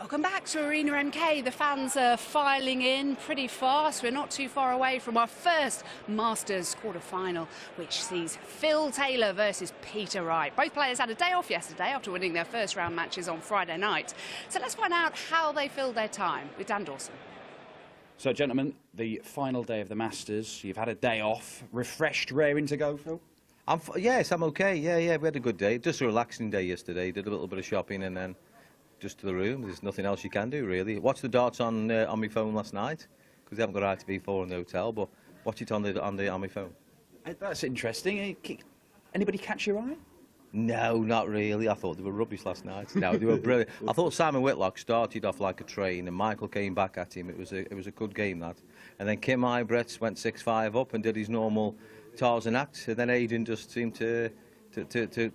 Welcome back to Arena MK. The fans are filing in pretty fast. We're not too far away from our first Masters quarter-final, which sees Phil Taylor versus Peter Wright. Both players had a day off yesterday after winning their first round matches on Friday night. So let's find out how they filled their time with Dan Dawson. So, gentlemen, the final day of the Masters. You've had a day off. Refreshed, raring to go, Phil? Yes, I'm okay. Yeah, we had a good day. Just a relaxing day yesterday. Did a little bit of shopping and then just to the room. There's nothing else you can do, really. Watched the darts on my phone last night because they haven't got ITV4 in the hotel, but watch it on my phone. That's interesting. Anybody catch your eye? No, not really. I thought they were rubbish last night. No, they were brilliant. I thought Simon Whitlock started off like a train, and Michael came back at him. It was a good game, that. And then Kim Ibretts went 6-5 up and did his normal Tarzan act, and then Aidan just seemed to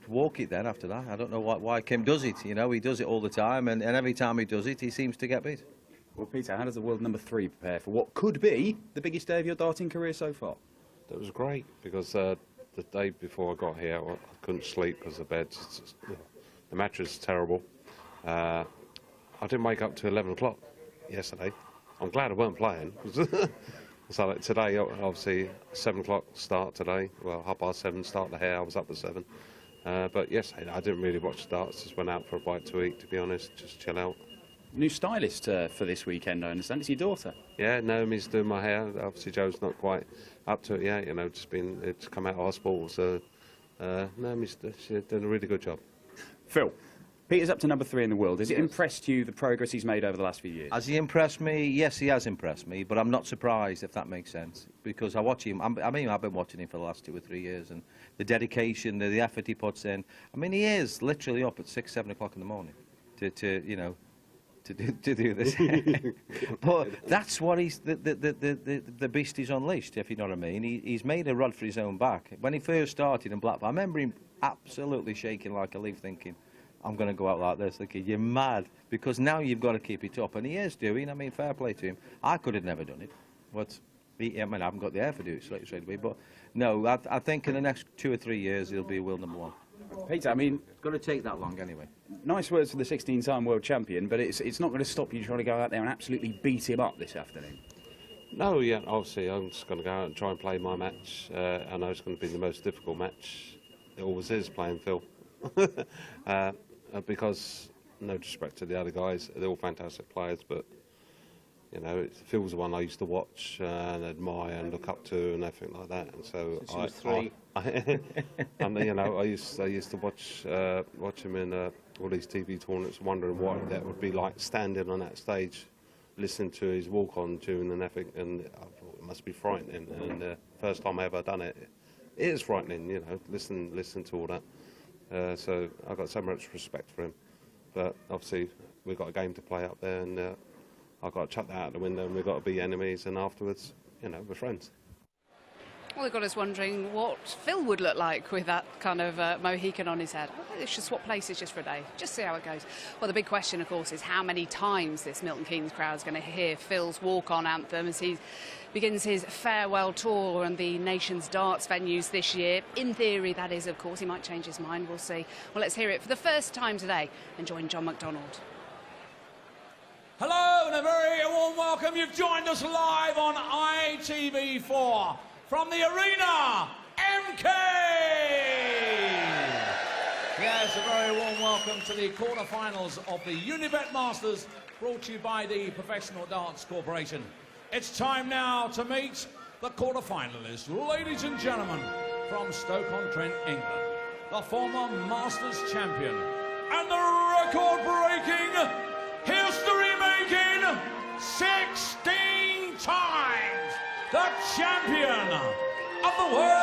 walk it then after that. I don't know why Kim does it, you know, he does it all the time, and every time he does it, he seems to get beat. Well, Peter, how does the world number 3 prepare for what could be the biggest day of your darting career so far? That was great, because the day before I got here, I couldn't sleep because the beds, the mattress is terrible. I didn't wake up till 11 o'clock yesterday. I'm glad I weren't playing. So today, obviously, 7 o'clock start today. Well, 7:30 start the hair. I was up at 7. But yes, I didn't really watch the darts. Just went out for a bite to eat, to be honest. Just chill out. New stylist for this weekend, I understand. It's your daughter. Yeah, Naomi's doing my hair. Obviously, Joe's not quite up to it yet. You know, it's come out of hospital. So Naomi's she's doing a really good job. Phil, Peter's up to number 3 in the world. Has it impressed you, the progress he's made over the last few years? Has he impressed me? Yes, he has impressed me, but I'm not surprised, if that makes sense, because I watch him. I've been watching him for the last 2 or 3 years, and the dedication, the effort he puts in. I mean, he is literally up at 6, 7 o'clock in the morning to do this. But that's what the beast is unleashed, if you know what I mean. He's made a rod for his own back. When he first started in Blackpool, I remember him absolutely shaking like a leaf, thinking, I'm going to go out like this. Thinking, you're mad, because now you've got to keep it up, and he is doing. I mean, fair play to him. I could have never done it. I haven't got the air for doing it straight away, but no, I think in the next 2 or 3 years he'll be world number 1. Peter, I mean, it's going to take that long anyway. Nice words for the 16-time world champion, but it's not going to stop you trying to go out there and absolutely beat him up this afternoon. No, yeah, obviously I'm just going to go out and try and play my match. I know it's going to be the most difficult match. It always is playing Phil. Because, no disrespect to the other guys, they're all fantastic players, but, you know, Phil's the one I used to watch and admire and look up to and everything like that. And so since he was 3. And you know, I used to watch him in all these TV tournaments, wondering what that would be like standing on that stage, listening to his walk-on tune and everything. And I thought it must be frightening. And the first time I ever done it, it is frightening. You know, listen to all that. So I've got so much respect for him. But obviously we've got a game to play up there, and I've got to chuck that out the window, and we've got to be enemies, and afterwards, you know, we're friends. Well, they've got us wondering what Phil would look like with that kind of Mohican on his head. I think they should swap places just for a day, just see how it goes. Well, the big question, of course, is how many times this Milton Keynes crowd is going to hear Phil's walk-on anthem as he begins his farewell tour on the nation's darts venues this year. In theory, that is, of course. He might change his mind, we'll see. Well, let's hear it for the first time today and join John McDonald. Hello and a very warm welcome. You've joined us live on ITV4 from the Arena MK. Yes, a very warm welcome to the quarterfinals of the Unibet Masters, brought to you by the Professional Darts Corporation. It's time now to meet the quarterfinalists. Ladies and gentlemen, from Stoke-on-Trent, England, the former Masters champion and the record-breaking, history-making, 16 times the champion of the world.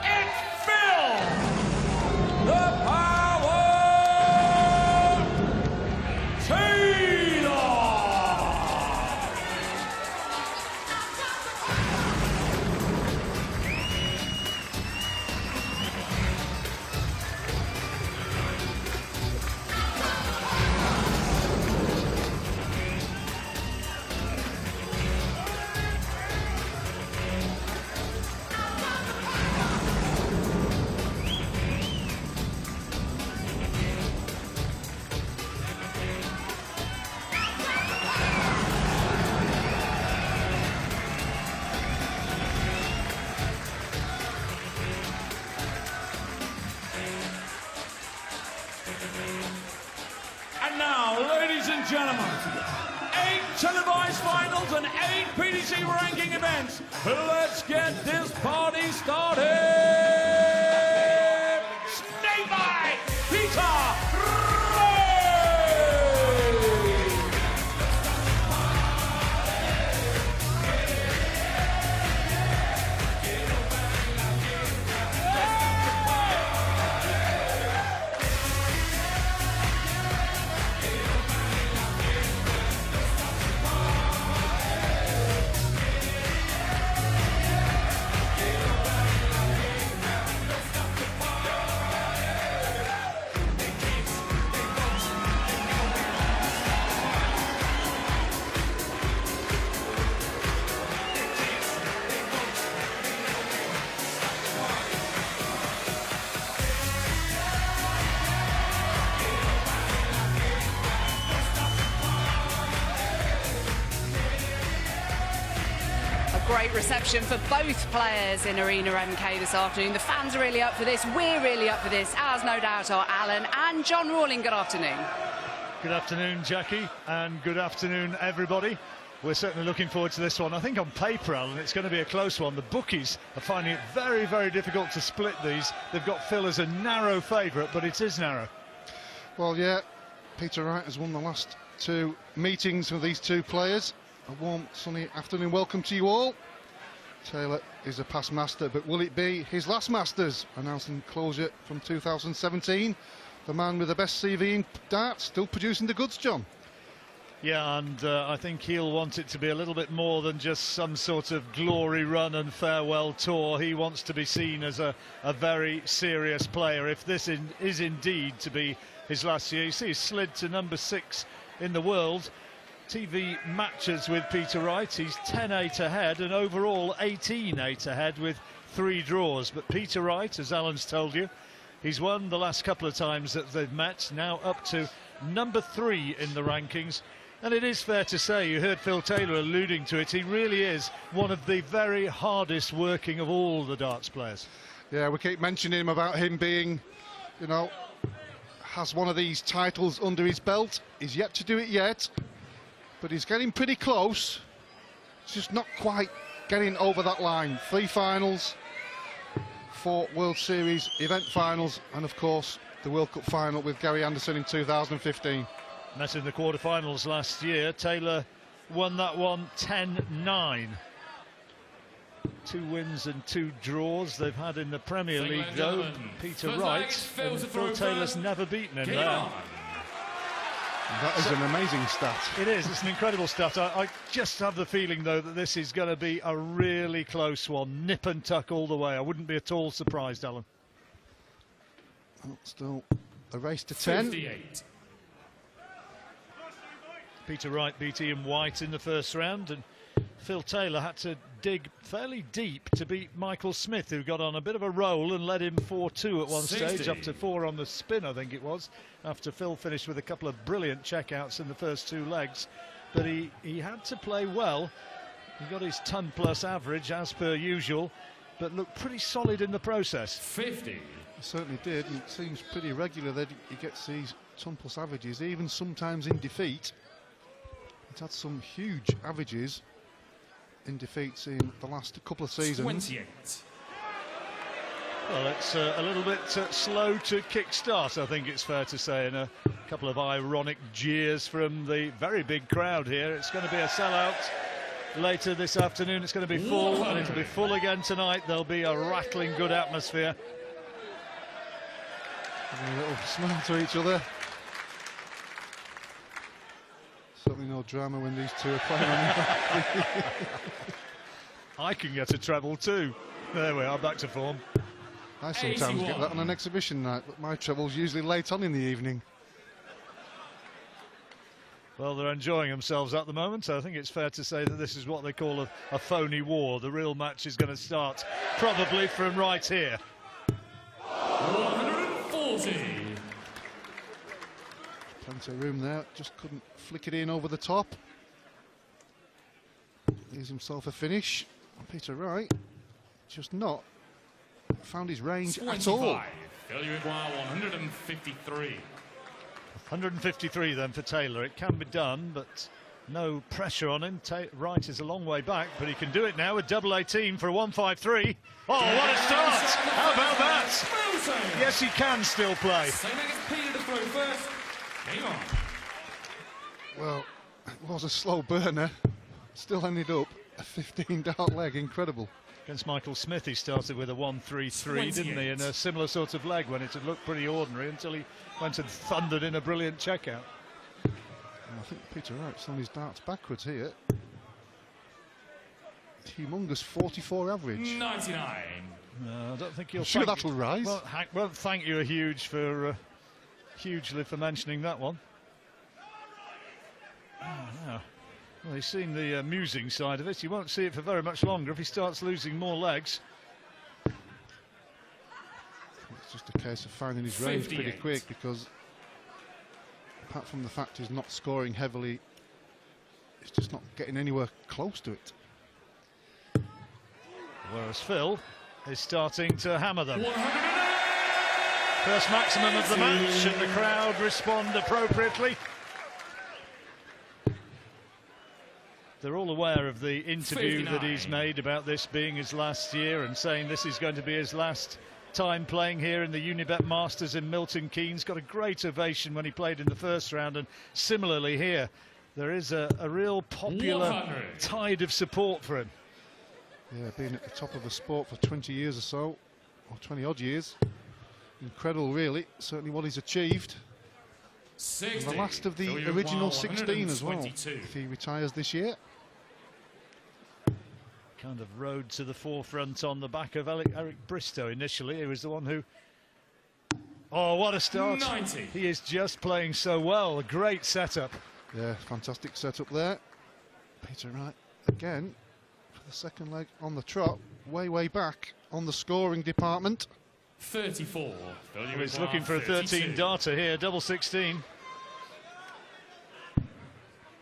It's Phil, the Power Taylor. ladies and gentlemen. 8 televised finals and 8 PDC ranking events. Let's get this party started. Snake Bite, Peter Wright. Great reception for both players in Arena MK this afternoon. The fans are really up for this. We're really up for this, as no doubt are Alan and John Rawling. Good afternoon. Good afternoon, Jackie, and good afternoon, everybody. We're certainly looking forward to this one. I think on paper, Alan, it's going to be a close one. The bookies are finding it very, very difficult to split these. They've got Phil as a narrow favourite, but it is narrow. Well, yeah, Peter Wright has won the last 2 meetings with these 2 players. A warm, sunny afternoon welcome to you all. Taylor is a past master, but will it be his last Masters? Announcing closure from 2017. The man with the best CV in darts, still producing the goods, John. Yeah, and I think he'll want it to be a little bit more than just some sort of glory run and farewell tour. He wants to be seen as a very serious player. If this is indeed to be his last year, you see he's slid to number 6 in the world. TV matches with Peter Wright, he's 10-8 ahead, and overall 18-8 ahead with 3 draws. But Peter Wright, as Alan's told you, he's won the last couple of times that they've met, now up to number 3 in the rankings. And it is fair to say, you heard Phil Taylor alluding to it, he really is one of the very hardest working of all the darts players. Yeah, we keep mentioning him about him being, you know, has one of these titles under his belt. He's yet to do it yet, but he's getting pretty close. It's just not quite getting over that line. 3 finals, 4 World Series event finals, and of course the World Cup final with Gary Anderson in 2015. Met in the quarterfinals last year. Taylor won that one 10-9. 2 wins and 2 draws they've had in the Premier League, though. Peter Wright, and Phil Taylor's never beaten him there. That is an amazing stat. It is, it's an incredible stat. I just have the feeling, though, that this is going to be a really close one. Nip and tuck all the way. I wouldn't be at all surprised, Alan. Oh, still a race to 10. 58. Peter Wright beat Ian White in the first round, and Phil Taylor had to dig fairly deep to beat Michael Smith, who got on a bit of a roll and led him 4-2 at one 60. stage, up to 4 on the spin, I think it was, after Phil finished with a couple of brilliant checkouts in the first 2 legs. But he had to play well. He got his ton-plus average, as per usual, but looked pretty solid in the process. 50. He certainly did, and it seems pretty regular that he gets these ton-plus averages, even sometimes in defeat. He's had some huge averages in defeats in the last couple of seasons. 28. Well, it's a little bit slow to kick-start, I think it's fair to say, and a couple of ironic jeers from the very big crowd here. It's going to be a sellout later this afternoon. It's going to be full, and it'll be full again tonight. There'll be a rattling good atmosphere. Having a little smile to each other. Certainly no drama when these 2 are playing on. I can get a treble too. There we are, back to form. I sometimes get that on an exhibition night, but my treble's usually late on in the evening. Well, they're enjoying themselves at the moment, so I think it's fair to say that this is what they call a phony war. The real match is going to start probably from right here. 140. Plenty of room there, just couldn't flick it in over the top. Gives himself a finish. Peter Wright just not found his range 25. at all. Failure require 153. 153 then for Taylor. It can be done, but no pressure on him. Wright is a long way back, but he can do it now with double 18 for a 153. Oh, what a start! How about that? Yes, he can still play. Well, it was a slow burner. Still ended up a 15-dart leg. Incredible. Against Michael Smith, he started with a 1-3-3, didn't he? In a similar sort of leg when it had looked pretty ordinary until he went and thundered in a brilliant checkout. I think Peter Wright's on his darts backwards here. Humongous 44 average. 99. No, I don't think you'll. Sure, that'll rise. Well, Hank won't thank you hugely for mentioning that one. Oh, no. Well, he's seen the amusing side of it. He won't see it for very much longer if he starts losing more legs. It's just a case of finding his range pretty quick, because apart from the fact he's not scoring heavily, he's just not getting anywhere close to it. Whereas Phil is starting to hammer them. First maximum of the match, and the crowd respond appropriately. They're all aware of the interview 59. that he's made about this being his last year, and saying this is going to be his last time playing here in the Unibet Masters in Milton Keynes. Got a great ovation when he played in the first round, and similarly here there is a real popular 100. tide of support for him. Yeah, being at the top of the sport for 20 years or so, or 20 odd years. Incredible, really. Certainly what he's achieved. 60. And the last of the Phil original Uruguay, 16 as well, 122. if he retires this year. Kind of rode to the forefront on the back of Eric Bristow initially. He was the one who... Oh, what a start. 90. He is just playing so well. A great setup. Yeah, fantastic setup there. Peter Wright, again, for the second leg on the trot, way back on the scoring department. 34. Phil Well, he's Uruguay, looking for a 13 32. darter here, double 16.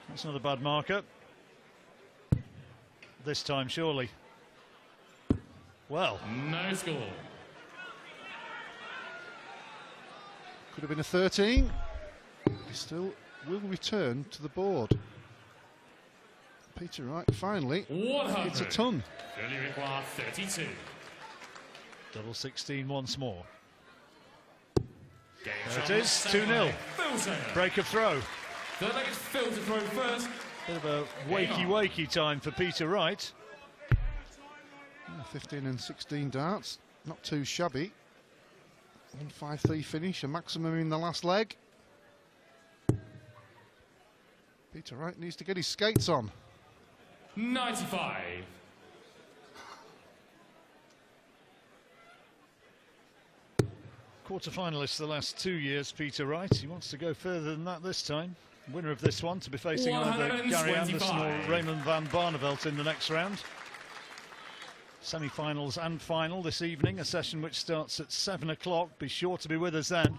That's not a bad marker. This time, surely. Well, No score. Could have been a 13. He still will return to the board. Peter Wright finally 100. hits a ton. Phil Uruguay, 32. double 16 once more. Game There it shot, is, second 2-0. leg, Phil Taylor. Break of throw. Third leg is Phil to throw first. Bit of a wakey time for Peter Wright. 15 and 16 darts, not too shabby. 153 finish, a maximum in the last leg. Peter Wright needs to get his skates on. 95. Quarter-finalist the last 2 years, Peter Wright. He wants to go further than that this time. Winner of this one to be facing either Gary Anderson or 125. Raymond van Barneveld in the next round. Semi-finals and final this evening, a session which starts at 7 o'clock. Be sure to be with us then.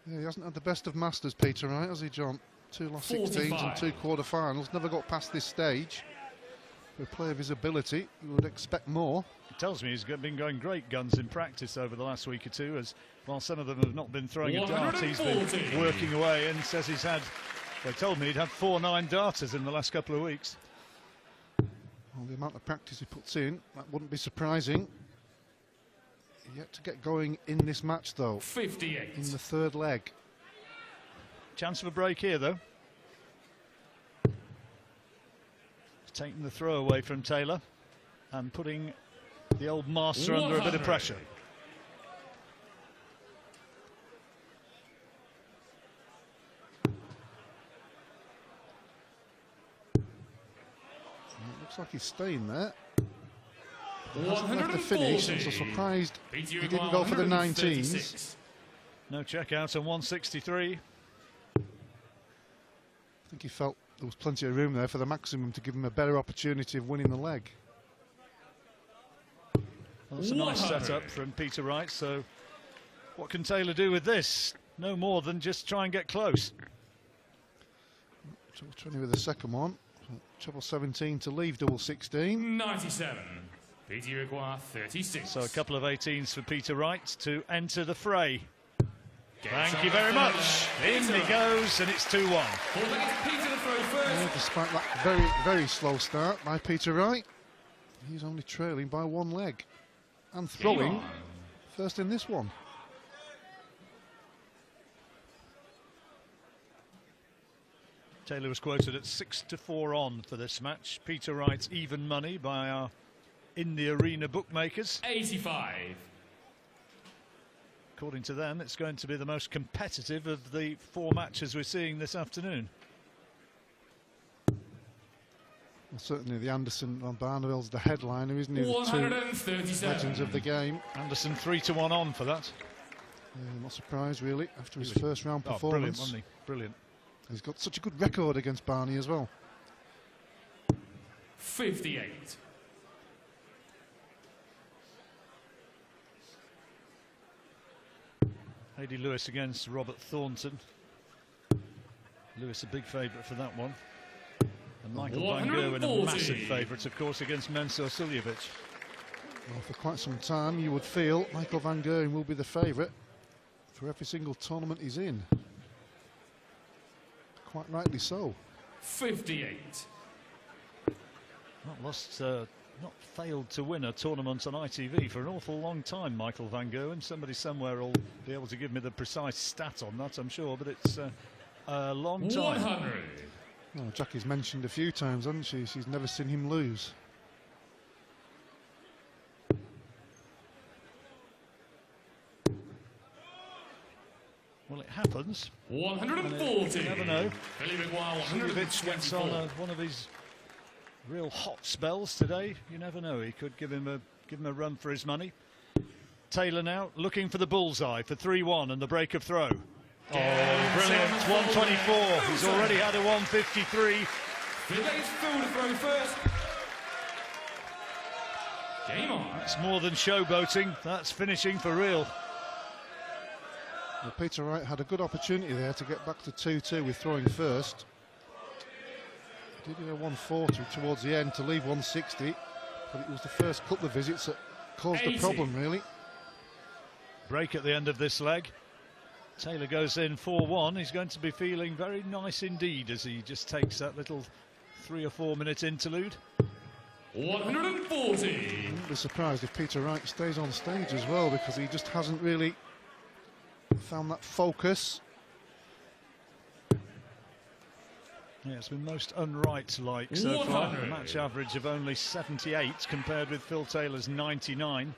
Yeah, he hasn't had the best of Masters, Peter Wright, has he, John? 2 last 16s 45. and 2 quarter-finals. Never got past this stage. For a player of his ability, you would expect more. It tells me he's been going great guns in practice over the last week or two, as while some of them have not been throwing a dart, he's been 140. working away, and says he's had, they told me he'd had 4 9-darters in the last couple of weeks. Well, the amount of practice he puts in, that wouldn't be surprising. Yet to get going in this match, though, 58. in the third leg. Chance of a break here, though. Taking the throw away from Taylor and putting the old master under a bit of 100. pressure. And it looks like he's staying there. He hasn't left the finish. I'm so surprised he didn't go for the 19s. No check out on 163. I think he felt there was plenty of room there for the maximum to give him a better opportunity of winning the leg. Well, that's a nice 100. setup from Peter Wright. So what can Taylor do with this? No more than just try and get close. Treble 20 with the second one. Treble 17 to leave double 16. 97. Peter Uruguay, 36. So a couple of 18s for Peter Wright to enter the fray. Thank you very much. In he goes, and it's 2-1. Yeah, despite that very, very slow start by Peter Wright, he's only trailing by one leg and throwing first in this one. Taylor was quoted at 6-4 on for this match. Peter Wright's even money by our in the arena bookmakers. 85. According to them, it's going to be the most competitive of the 4 matches we're seeing this afternoon. Well, certainly the Anderson on Barneville's the headliner, isn't he? The 2 legends of the game. Anderson 3-1 on for that. Not surprised really after his first round performance. Brilliant, wasn't he? Brilliant. He's got such a good record against Barney as well. 58. Lady Lewis against Robert Thornton. Lewis a big favourite for that one. And Michael Van Gerwen a massive favourite, of course, against Mensur Suljovic. Well, for quite some time you would feel Michael Van Gerwen will be the favourite for every single tournament he's in. Quite rightly so. 58. Not failed to win a tournament on ITV for an awful long time, Michael Van Gerwen. Somebody somewhere will be able to give me the precise stat on that, I'm sure, but it's a long time. 100. Well, Jackie's mentioned a few times, hasn't she? She's never seen him lose. Well, it happens. 140. You never know. Suljovic gets on one of his real hot spells today. You never know. He could give him a run for his money. Taylor now looking for the bullseye for 3-1 and the break of throw. Oh, brilliant! 124. He's already had a 153. Today's field to throw first. Game on. That's more than showboating. That's finishing for real. Well, Peter Wright had a good opportunity there to get back to 2-2 with throwing first. Did a 140 towards the end to leave 160, but it was the first couple of visits that caused 80. the problem, really. Break at the end of this leg. Taylor goes in 4-1. He's going to be feeling very nice indeed as he just takes that little 3 or 4 minute interlude. 140. I wouldn't be surprised if Peter Wright stays on stage as well, because he just hasn't really found that focus. Yeah, it's been most un-Wright-like so far. A match average of only 78 compared with Phil Taylor's 99.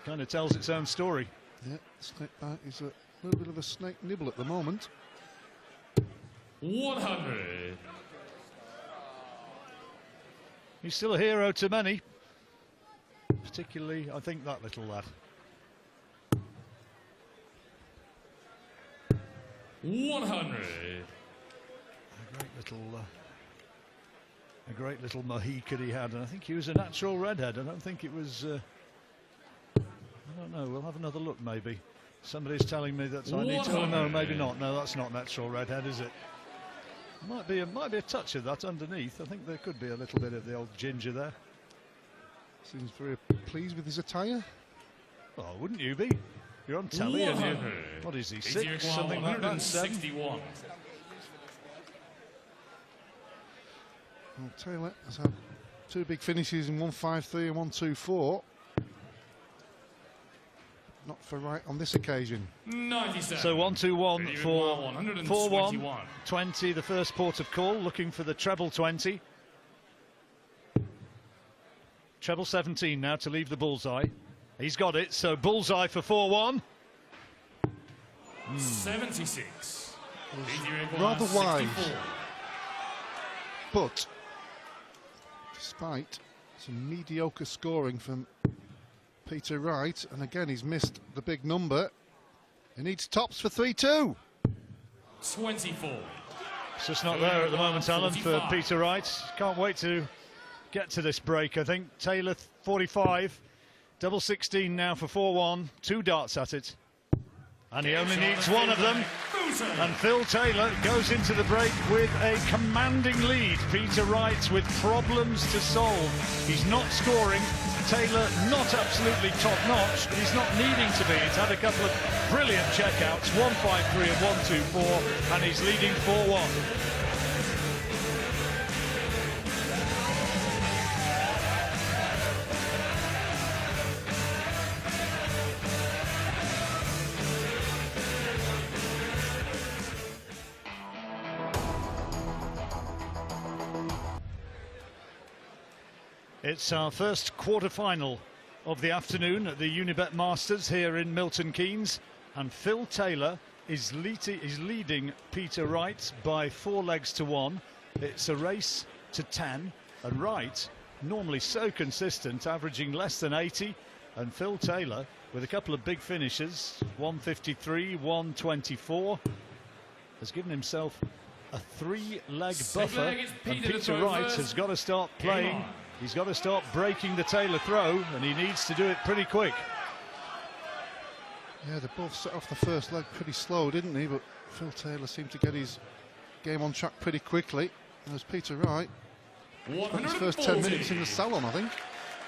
Kind of tells its own story. Yeah, snake bite is a little bit of a snake nibble at the moment. 100. He's still a hero to many. Particularly, I think, that little lad. 100. A great little Mohican he had, and I think he was a natural redhead. I don't think it was. I don't know. We'll have another look, maybe. Somebody's telling me that I need to. Oh no, maybe not. No, that's not natural redhead, is it? Might be a touch of that underneath. I think there could be a little bit of the old ginger there. Seems very pleased with his attire. Oh, wouldn't you be? You're on telly, and you. What is he? 6, something like that. 7. Well, Taylor has had 2 big finishes in 153 and 124. Not for Wright on this occasion. 97. So 1-2-1 for 4-1. 20, the first port of call, looking for the treble 20. Treble 17 now to leave the bullseye. He's got it, so bullseye for 4-1. 76. Rather wise. But despite some mediocre scoring from Peter Wright, and again he's missed the big number, he needs tops for 3-2. 24. It's just not there at the moment, Alan, for Peter Wright. Can't wait to get to this break, I think. Taylor 45, double 16 now for 4-1, 2 darts at it. And he only needs one of them. And Phil Taylor goes into the break with a commanding lead. Peter Wright with problems to solve. He's not scoring. Taylor not absolutely top-notch, but he's not needing to be. He's had a couple of brilliant checkouts, 1-5-3 and 1-2-4, and he's leading 4-1. It's our first quarter-final of the afternoon at the Unibet Masters here in Milton Keynes, and Phil Taylor is leading Peter Wright by 4 legs to 1. It's a race to 10, and Wright, normally so consistent, averaging less than 80, and Phil Taylor with a couple of big finishes, 153, 124, has given himself a 3-leg buffer, and Peter Wright has got to start playing. He's got to start breaking the Taylor throw, and he needs to do it pretty quick. Yeah, they both set off the first leg pretty slow, didn't he? But Phil Taylor seemed to get his game on track pretty quickly. And there's Peter Wright. His first 10 minutes in the salon, I think.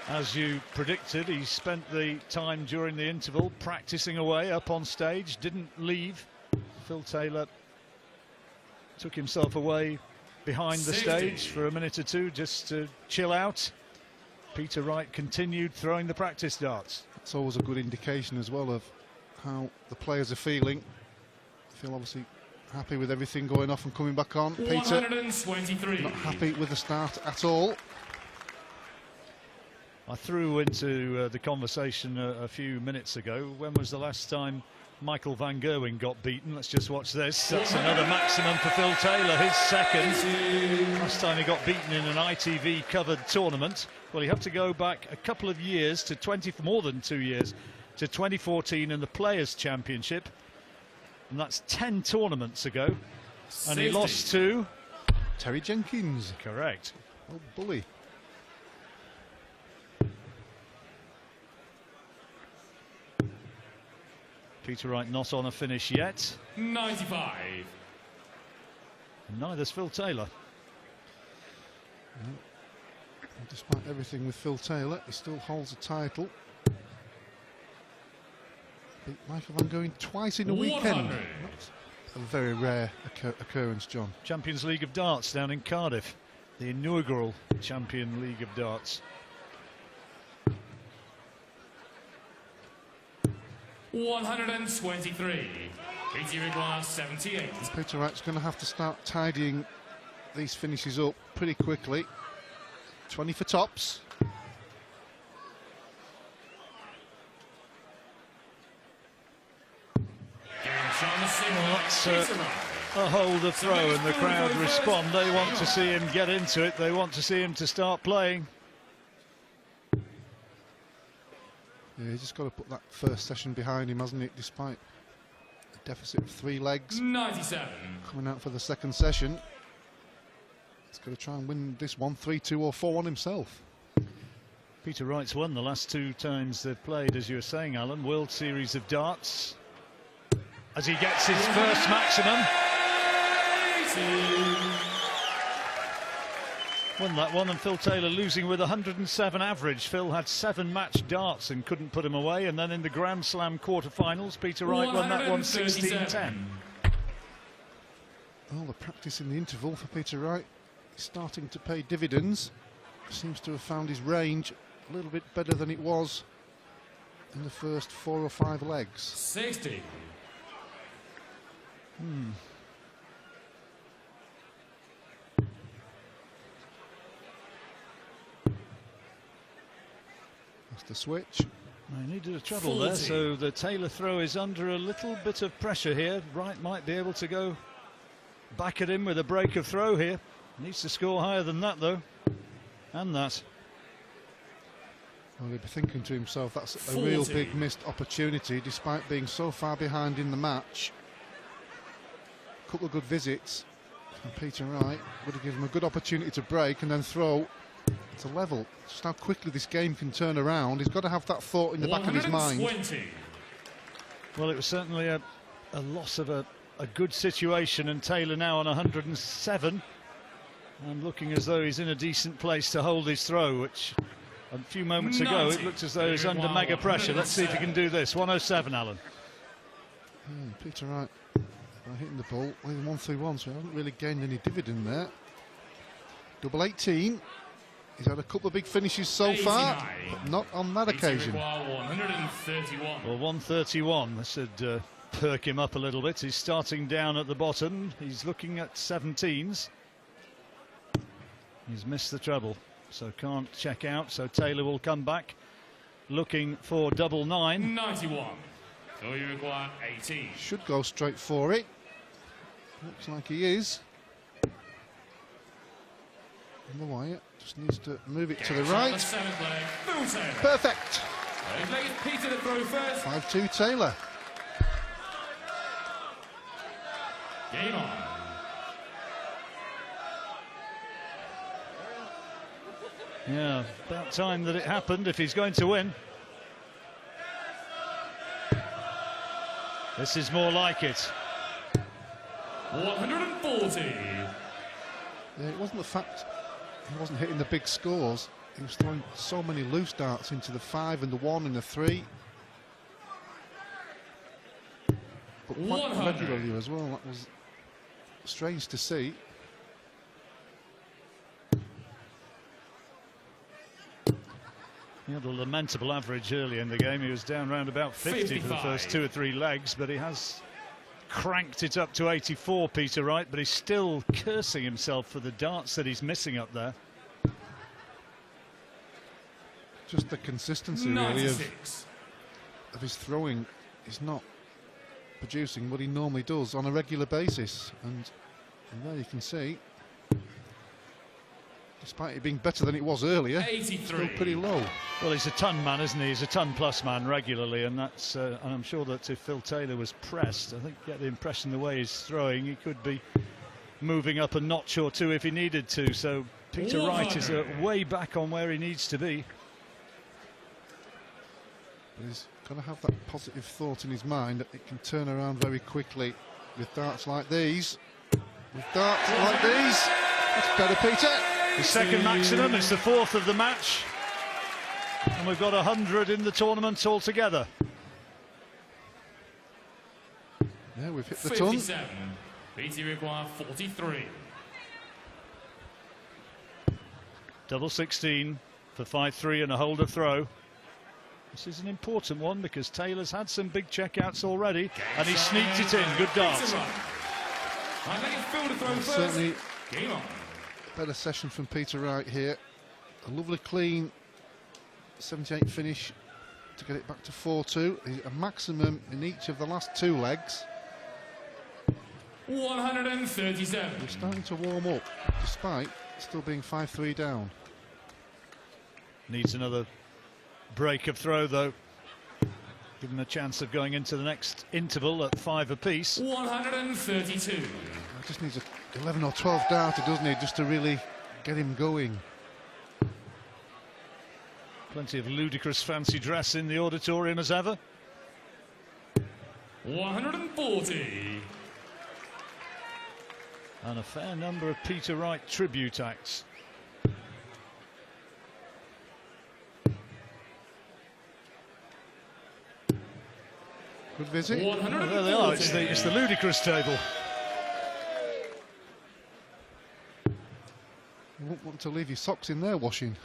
As you predicted, he spent the time during the interval practicing away up on stage, didn't leave. Phil Taylor took himself away behind the stage for a minute or two just to chill out. Peter Wright continued throwing the practice darts. It's always a good indication as well of how the players are feeling. Feel obviously happy with everything going off and coming back on. Peter not happy with the start at all. I threw into the conversation a few minutes ago, when was the last time Michael van Gerwen got beaten? Let's just watch this. That's another maximum for Phil Taylor, his second. Last time he got beaten in an ITV covered tournament. Well, you have to go back a couple of years to more than 2 years, to 2014 in the Players' Championship, and that's 10 tournaments ago. And he lost to Terry Jenkins. Correct. Oh, bully. Peter Wright not on a finish yet. 95. Neither's Phil Taylor. Despite everything with Phil Taylor, he still holds a title. Beat Michael van Gerwen twice in a weekend. That's a very rare occurrence, John. Champions League of Darts down in Cardiff. The inaugural Champion League of Darts. 123. Katie Rigler, 78. Peter Wright's going to have to start tidying these finishes up pretty quickly. 20 for tops. Well, that's a hold of throw, and the crowd respond. They want to see him get into it. They want to see him to start playing. Yeah, he's just got to put that first session behind him, hasn't it? Despite a deficit of 3 legs. 97. Coming out for the second session. He's got to try and win this one 3-2 or 4-1 himself. Peter Wright's won the last 2 times they've played, as you were saying, Alan. World Series of Darts. As he gets his first maximum. Won that one, and Phil Taylor losing with 107 average. Phil had 7 match darts and couldn't put him away, and then in the Grand Slam quarter-finals, Peter Wright won that one 16-10. Well, the practice in the interval for Peter Wright is starting to pay dividends. Seems to have found his range a little bit better than it was in the first 4 or 5 legs. 60. That's the switch. He needed a treble there, so the Taylor throw is under a little bit of pressure here. Wright might be able to go back at him with a break of throw here. Needs to score higher than that, though. And that. Well, he'll be thinking to himself, that's a real big missed opportunity, despite being so far behind in the match. A couple of good visits from Peter Wright would have given him a good opportunity to break and then throw to level. Just how quickly this game can turn around. He's got to have that thought in the back of his mind. Well, it was certainly a loss of a good situation, and Taylor now on 107 and looking as though he's in a decent place to hold his throw, which a few moments ago, it looked as though he was under mega pressure. Let's see if he can do this. 107, Alan. Peter Wright hitting the ball with 1-3-1, so he hasn't really gained any dividend there. Double 18. He's had a couple of big finishes so far, but not on that occasion. 131. Well, 131. This should perk him up a little bit. He's starting down at the bottom. He's looking at 17s. He's missed the treble, so can't check out. So Taylor will come back looking for double 9. 91. So you require 18. Should go straight for it. Looks like he is. On the wire, just needs to move it to the right. Perfect. 5-2 Taylor. Game on. Yeah, about time that it happened if he's going to win. This is more like it. 140. Yeah, it wasn't the fact he wasn't hitting the big scores. He was throwing so many loose darts into the 5 and the 1 and the 3. But quite regularly as well. That was strange to see. He had a lamentable average early in the game. He was down round about 50 for the first 2 or 3 legs, but he has cranked it up to 84, Peter Wright, but he's still cursing himself for the darts that he's missing up there. Just the consistency really of his throwing is not producing what he normally does on a regular basis, and there you can see, despite it being better than it was earlier, it's still pretty low. Well, he's a ton man, isn't he? He's a ton plus man regularly, and that's and I'm sure that if Phil Taylor was pressed, I think you get the impression the way he's throwing, he could be moving up a notch or two if he needed to. So Peter Wright is way back on where he needs to be. But he's got to have that positive thought in his mind that it can turn around very quickly with darts like these. With darts like these, that's better, Peter. The second maximum, it's the 4th of the match. And we've got 100 in the tournament altogether. Yeah, we've hit the ton. 57. BT require 43. Double 16 for 5-3 and a holder throw. This is an important one because Taylor's had some big checkouts already, and he sneaked it in. Good dart. Certainly better session from Peter Wright here. A lovely clean 78 finish to get it back to 4-2. A maximum in each of the last 2 legs. 137. We're starting to warm up, despite still being 5-3 down. Needs another break of throw, though. Give him a chance of going into the next interval at 5 apiece. 132. Just needs a 11 or 12 darter, doesn't he, just to really get him going. Plenty of ludicrous fancy dress in the auditorium as ever. 140. And a fair number of Peter Wright tribute acts. Good visit. Oh, there they are, it's the ludicrous table. You won't want to leave your socks in there washing.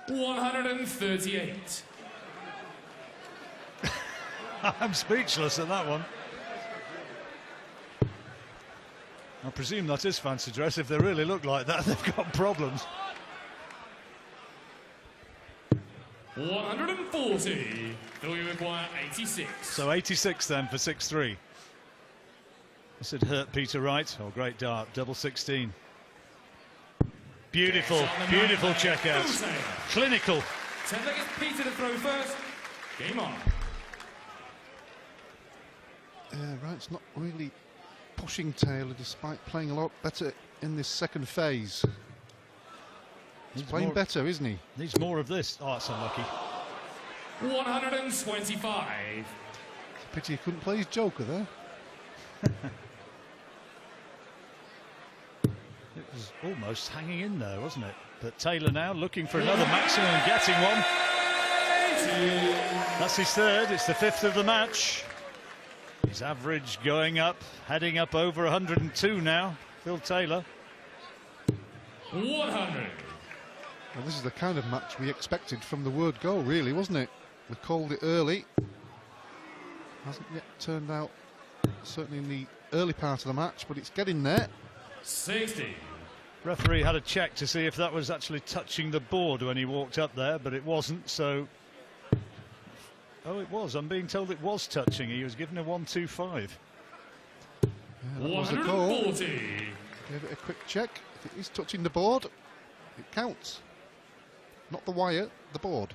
138. I'm speechless at that one. I presume that is fancy dress. If they really look like that, they've got problems. 140. Do we require 86? So 86 then for 6-3. This had hurt Peter Wright. Oh, great dart. Double 16. Beautiful, beautiful checkout. Clinical. 10 legged Peter to throw first. Game on. Wright's not really pushing Taylor, despite playing a lot better in this second phase. He's playing better, isn't he? Needs more of this. Oh, it's unlucky. 125. It's a pity he couldn't play his joker there. It was almost hanging in there, wasn't it? But Taylor now looking for another maximum and getting one. That's his third, it's the 5th of the match. His average going up, heading up over 102 now, Phil Taylor. 100. Well, this is the kind of match we expected from the word go, really, wasn't it? We called it early. Hasn't yet turned out, certainly in the early part of the match, but it's getting there. 60. Referee had a check to see if that was actually touching the board when he walked up there, but it wasn't, so... Oh, it was. I'm being told it was touching. He was given a 1-2-5. Yeah, that was the call. 140. Give it a quick check. If it is touching the board, it counts. Not the wire, the board.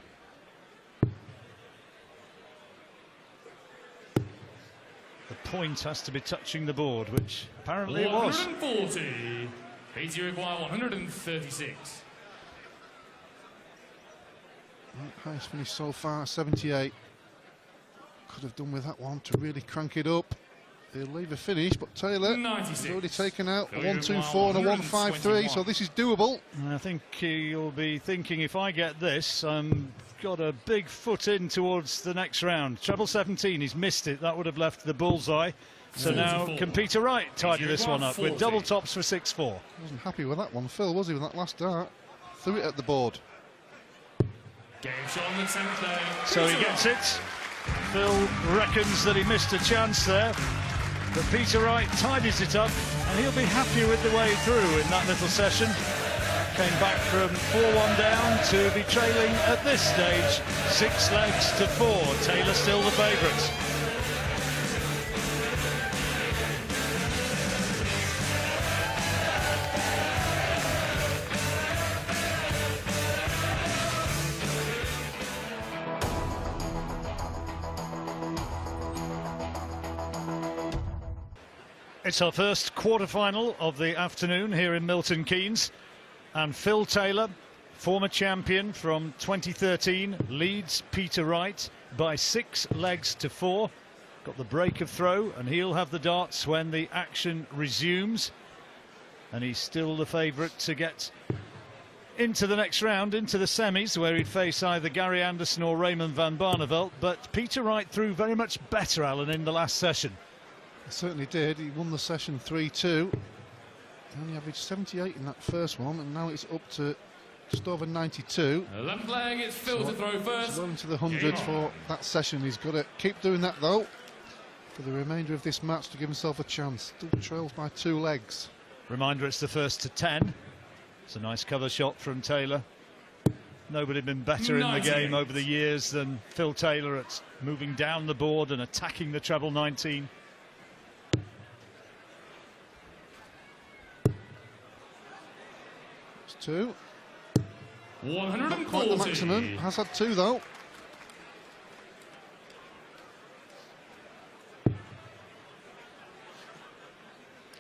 The point has to be touching the board, which apparently it was. 140. Peter, you require 136. Right, highest finish so far, 78. Could have done with that one to really crank it up. He'll leave a finish, but Taylor has already taken out a 1-2-4 and a 1-5-3, so this is doable. I think he'll be thinking, if I get this, got a big foot in towards the next round. Treble 17, he's missed it. That would have left the bullseye. So 44. Now can Peter Wright tidy this one up 40. With double tops for 6-4. Wasn't happy with that one, Phil, was he, with that last dart? Threw it at the board. Game shot on the 10th day. So he gets it. Phil reckons that he missed a chance there. But Peter Wright tidies it up, and he'll be happy with the way through in that little session. Came back from 4-1 down to be trailing at this stage 6 legs to 4. Taylor still the favourite. It's our first quarter-final of the afternoon here in Milton Keynes, and Phil Taylor, former champion from 2013, leads Peter Wright by 6 legs to 4. Got the break of throw, and he'll have the darts when the action resumes, and he's still the favourite to get into the next round, into the semis, where he'd face either Gary Anderson or Raymond van Barneveld. But Peter Wright threw very much better, Alan, in the last session. He certainly did. He won the session 3-2. He only averaged 78 in that first one, and now it's up to just over 92. 11th leg, it's Phil to throw first. Well into the hundreds for that session. He's got to keep doing that, though, for the remainder of this match to give himself a chance. Still trails by 2 legs. Reminder, it's the first to 10. It's a nice cover shot from Taylor. Nobody been better in the game over the years than Phil Taylor at moving down the board and attacking the treble 19. It's 2. 140. Not quite the maximum. Has had 2 though.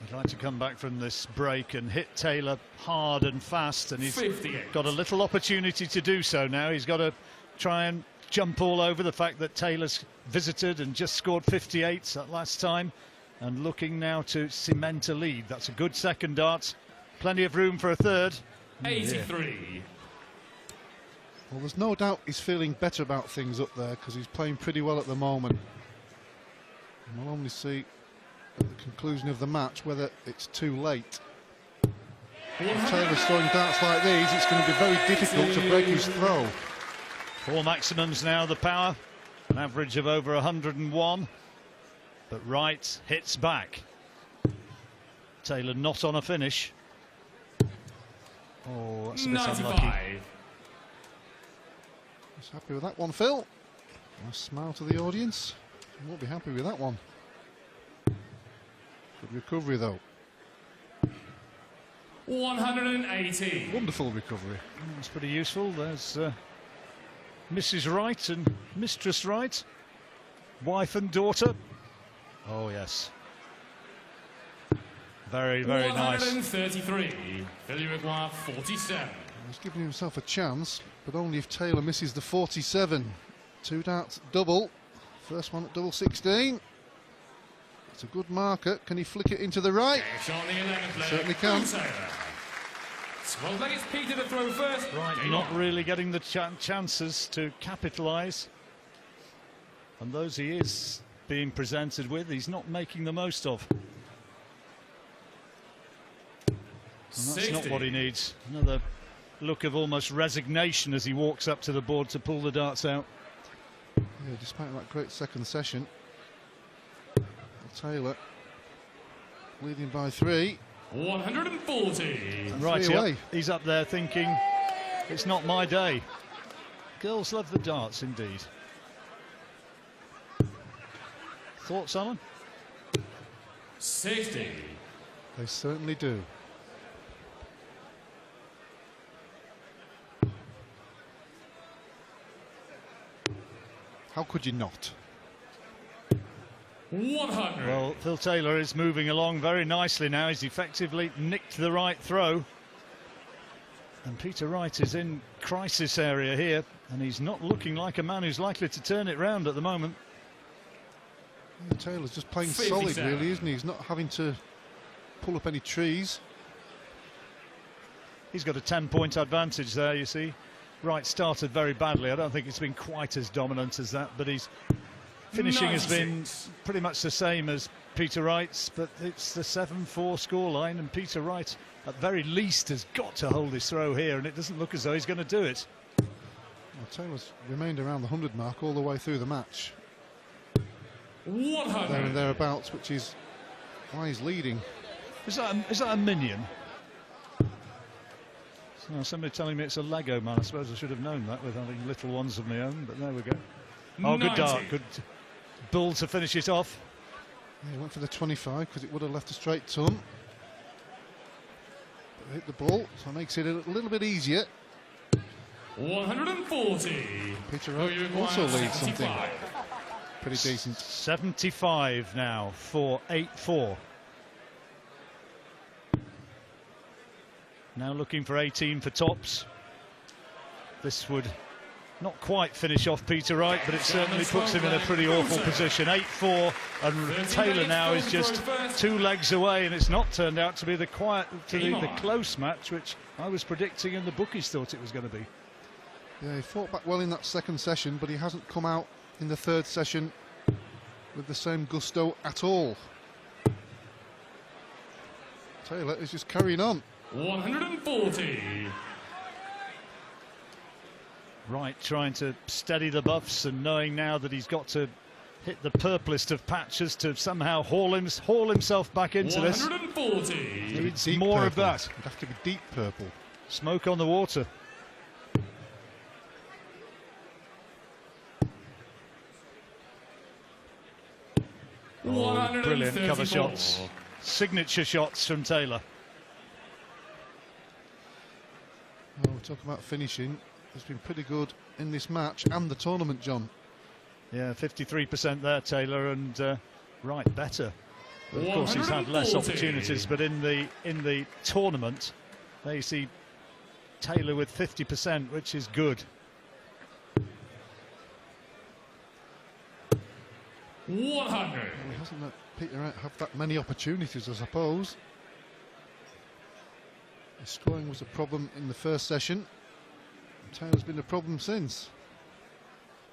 I'd like to come back from this break and hit Taylor hard and fast, and he's 58. got a little opportunity to do so now. He's got to try and jump all over the fact that Taylor's visited and just scored 58 that last time, and looking now to cement a lead. That's a good second dart. Plenty of room for a third. 83. Well, there's no doubt he's feeling better about things up there, because he's playing pretty well at the moment. And we'll only see at the conclusion of the match whether it's too late. If Taylor's throwing darts like these, it's going to be very difficult to break his throw. 4 maximums now, the power, an average of over 101, but Wright hits back. Taylor not on a finish. Oh, that's a bit 95. unlucky. He's happy with that one, Phil. Nice smile to the audience. He won't be happy with that one. Good recovery, though. 180. Wonderful recovery. That's pretty useful. There's Mrs. Wright and Mistress Wright, wife and daughter. Oh, yes. Very, very nice. 133. Phil, you require 47. He's giving himself a chance, but only if Taylor misses the 47. 2 darts double. First one at double 16. It's a good marker. Can he flick it into the right? On the 11th leg, Certainly can. Well, then it's Peter to throw first. Right, not really getting the chances to capitalise. And those he is being presented with, he's not making the most of. And that's not what he needs. Another look of almost resignation as he walks up to the board to pull the darts out. Yeah, despite that great second session, Taylor leading by 3. 140. Right, he's up there thinking, it's not my day. Girls love the darts indeed. Thoughts, Alan? 60. They certainly do. How could you not? 100. Well, Phil Taylor is moving along very nicely now. He's effectively nicked the right throw. And Peter Wright is in crisis area here, and he's not looking like a man who's likely to turn it round at the moment. Yeah, Taylor's just playing solid, really, isn't he? He's not having to pull up any trees. He's got a 10-point advantage there, you see. Wright started very badly. I don't think it's been quite as dominant as that, but his finishing 96. has been pretty much the same as Peter Wright's, but it's the 7-4 scoreline, and Peter Wright, at very least, has got to hold his throw here, and it doesn't look as though he's going to do it. Well, Taylor's remained around the 100 mark all the way through the match. 100. There and thereabouts, which is why he's leading. Is that a minion? So, somebody telling me it's a Lego man. I suppose I should have known that with having little ones of my own, but there we go. Oh, 90. good dart, good bull to finish it off. Yeah, he went for the 25 because it would have left a straight ton. But hit the ball, so it makes it a little bit easier. 140. Peter Wright also leads something pretty decent. 75 now for 8-4. Now looking for 18 for tops. This would not quite finish off Peter Wright, but it certainly puts him in a pretty awful position. 8-4, and Taylor now is just 2 legs away, and it's not turned out to be the close match, which I was predicting and the bookies thought it was going to be. Yeah, he fought back well in that second session, but he hasn't come out in the third session with the same gusto at all. Taylor is just carrying on. 140. Wright trying to steady the buffs and knowing now that he's got to hit the purplest of patches to somehow haul himself back into this. 140. Needs Deep more purple. of that. It'd have to be deep purple. Smoke on the water. Oh, brilliant cover 134. shots. Signature shots from Taylor. Well, we're talking about finishing. He's been pretty good in this match and the tournament, John. Yeah, 53% there, Taylor, and Wright better. But of course, he's had less 140. opportunities. But in the tournament, there you see Taylor with 50%, which is good. 100. Well, he hasn't let Peter Wright have that many opportunities, I suppose. His scoring was a problem in the first session. Taylor's been a problem since.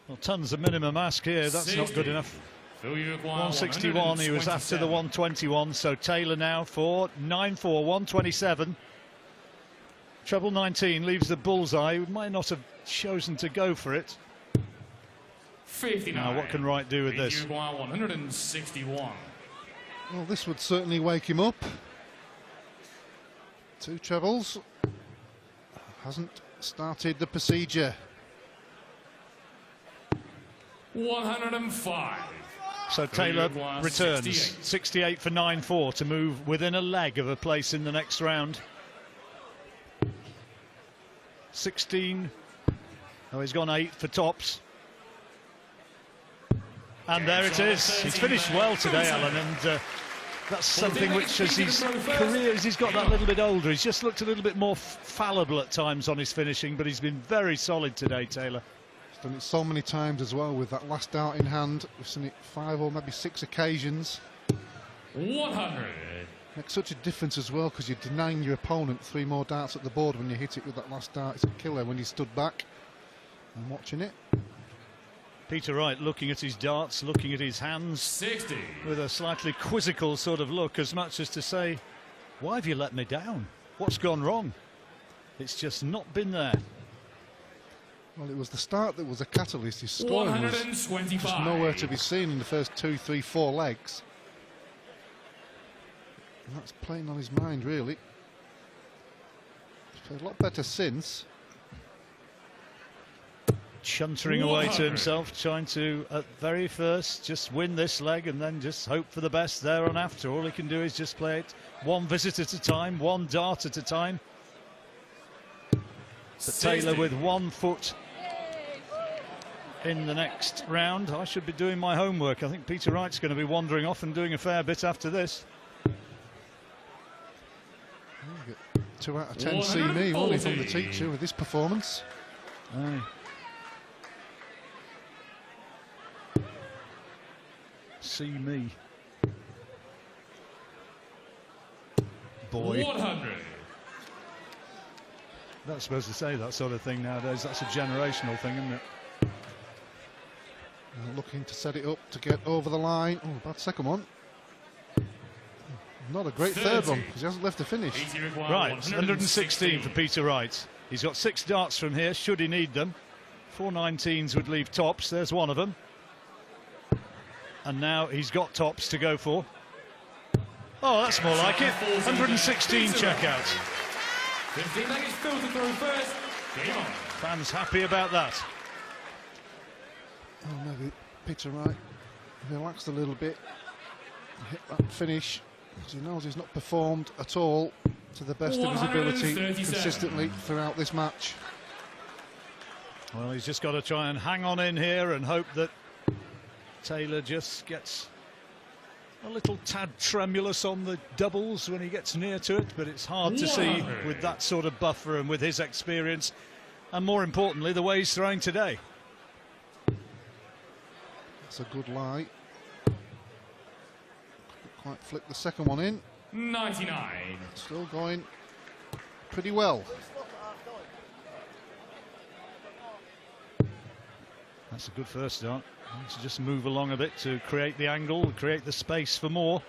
Well, tons of minimum ask here. That's 60. not good enough. Phil Uruguay, 161, he was after the 121, so Taylor now for 9-4, 127. Treble 19 leaves the bullseye. He might not have chosen to go for it. 59. Now, what can Wright do with this? Uruguay, 161. Well, this would certainly wake him up. 2 trebles. Hasn't started the procedure. 105. So Taylor Uruguay, returns 68. 68 for 9-4 to move within a leg of a place in the next round. 16. Oh, he's gone 8 for tops. And there it is. He's finished well today, Alan, and that's something which, as his career, as he's got that little bit older, he's just looked a little bit more fallible at times on his finishing, but he's been very solid today, Taylor. He's done it so many times as well with that last dart in hand. We've seen it 5 or maybe 6 occasions. 100. Makes such a difference as well, because you're denying your opponent 3 more darts at the board when you hit it with that last dart. It's a killer when he stood back and watching it. Peter Wright looking at his darts, looking at his hands 60. with a slightly quizzical sort of look, as much as to say, why have you let me down? What's gone wrong? It's just not been there. Well, it was the start that was a catalyst. His scoring was just nowhere to be seen in the first 2, 3, 4 legs. And that's playing on his mind, really. He's played a lot better since. Chuntering away to himself, trying to, at very first, just win this leg and then just hope for the best there on after. All he can do is just play it one visit at a time, one dart at a time. But Taylor with 1 foot in the next round. I should be doing my homework. I think Peter Wright's going to be wandering off and doing a fair bit after this. 2 out of 10 see me, only from the teacher with this performance. Aye. See me. Boy. 100. Not supposed to say that sort of thing nowadays. That's a generational thing, isn't it? Looking to set it up to get over the line. Oh, bad second one. Not a great third one, because he hasn't left the finish. Right, 116 for Peter Wright. He's got 6 darts from here, should he need them. 4 19s would leave tops. There's one of them. And now he's got tops to go for. Oh, that's more like it. 116 checkouts. 15 legs filtered through first. Game on. Fans happy about that. Oh, maybe Peter Wright relaxed a little bit. Hit that finish, because he knows he's not performed at all to the best of his ability consistently throughout this match. Well, he's just got to try and hang on in here and hope that Taylor just gets a little tad tremulous on the doubles when he gets near to it, but it's hard to see with that sort of buffer and with his experience, and more importantly, the way he's throwing today. That's a good lie. Couldn't quite flick the second one in. 99. Still going pretty well. That's a good first start. To just move along a bit to create the angle, create the space for more.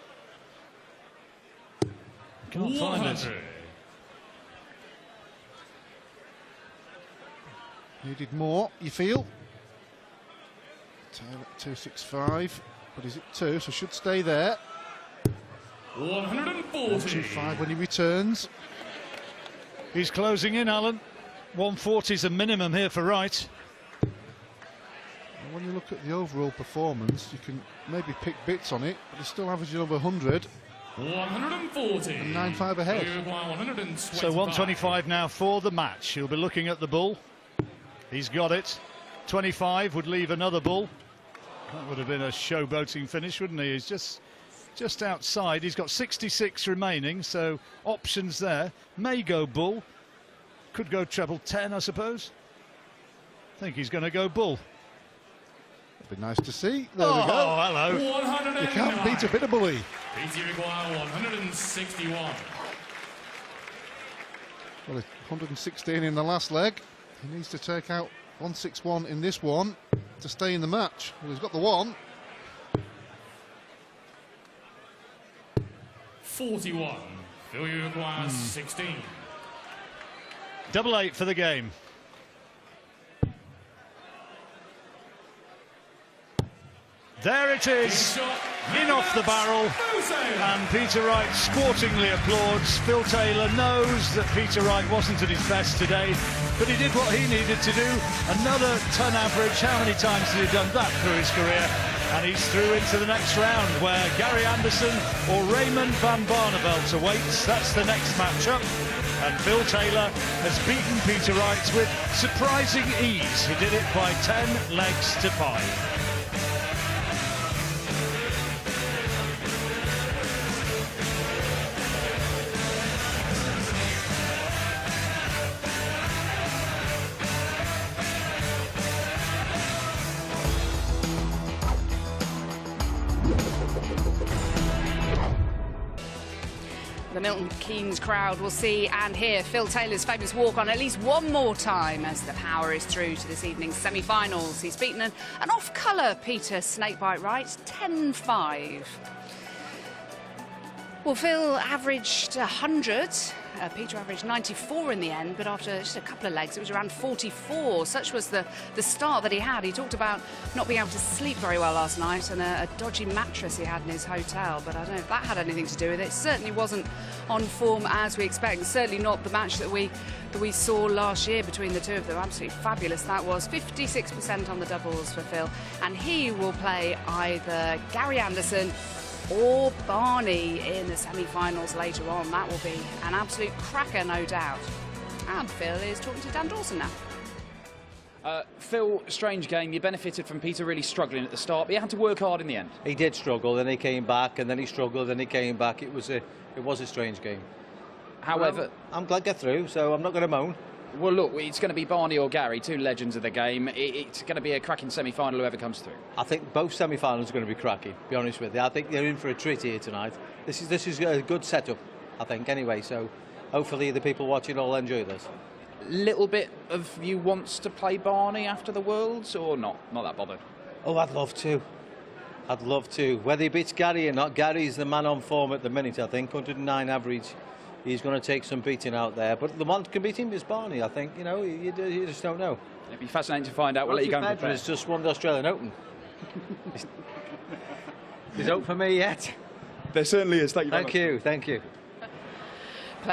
Can't find it. Needed more, you feel? Taylor at 265, but is it 2, so should stay there. 140. 2.5 when he returns. He's closing in, Alan. 140 is a minimum here for Wright. When you look at the overall performance, you can maybe pick bits on it, but he's still averaging over 100. 140. And 9.5 ahead. So 125 now for the match. He'll be looking at the bull. He's got it. 25 would leave another bull. That would have been a showboating finish, wouldn't he? He's just outside. He's got 66 remaining, so options there. May go bull. Could go treble 10, I suppose. I think he's going to go bull. It'd be nice to see. There we go. Oh, hello. You can't beat a bit of bully. Peter Maguire, 161. Well, 116 in the last leg. He needs to take out 161 in this one to stay in the match. Well, he's got the one. 41. Phil Maguire, 16. Double 8 for the game. There it is, in off the barrel, and Peter Wright sportingly applauds. Phil Taylor knows that Peter Wright wasn't at his best today, but he did what he needed to do. Another ton average. How many times has he done that through his career? And he's through into the next round, where Gary Anderson or Raymond van Barneveld awaits. That's the next matchup. And Phil Taylor has beaten Peter Wright with surprising ease. He did it by 10 legs to 5. Milton Keynes crowd will see and hear Phil Taylor's famous walk-on at least one more time as the power is through to this evening's semi-finals. He's beaten an off-colour Peter Snakebite Wright 10-5. Well, Phil averaged 100. Peter averaged 94 in the end, but after just a couple of legs, it was around 44. Such was the start that he had. He talked about not being able to sleep very well last night and a dodgy mattress he had in his hotel, but I don't know if that had anything to do with it. Certainly wasn't on form as we expect. Certainly not the match that we saw last year between the two of them. Absolutely fabulous that was. 56% on the doubles for Phil, and he will play either Gary Anderson or Barney in the semi-finals later on. That will be an absolute cracker, no doubt. And Phil is talking to Dan Dawson now. Phil, strange game. You benefited from Peter really struggling at the start, but you had to work hard in the end. He did struggle, then he came back, and then he struggled, then he came back. It was a strange game. However, well, I'm glad to get through, so I'm not going to moan. Well, look, it's going to be Barney or Gary, two legends of the game. It's going to be a cracking semi-final, whoever comes through. I think both semi-finals are going to be cracking, to be honest with you. I think they're in for a treat here tonight. This is a good setup, I think, anyway, so hopefully the people watching will enjoy this. Little bit of you wants to play Barney after the Worlds, or not? Not that bothered? Oh, I'd love to. I'd love to. Whether he beats Gary or not, Gary's the man on form at the minute, I think. 109 average. He's going to take some beating out there. But the one that can beat him is Barney, I think. You know, you just don't know. It'd be fascinating to find out. We'll let you go and prepare. He's just won the Australian Open. Is it out for me yet? There certainly is. Thank you very much. Thank you.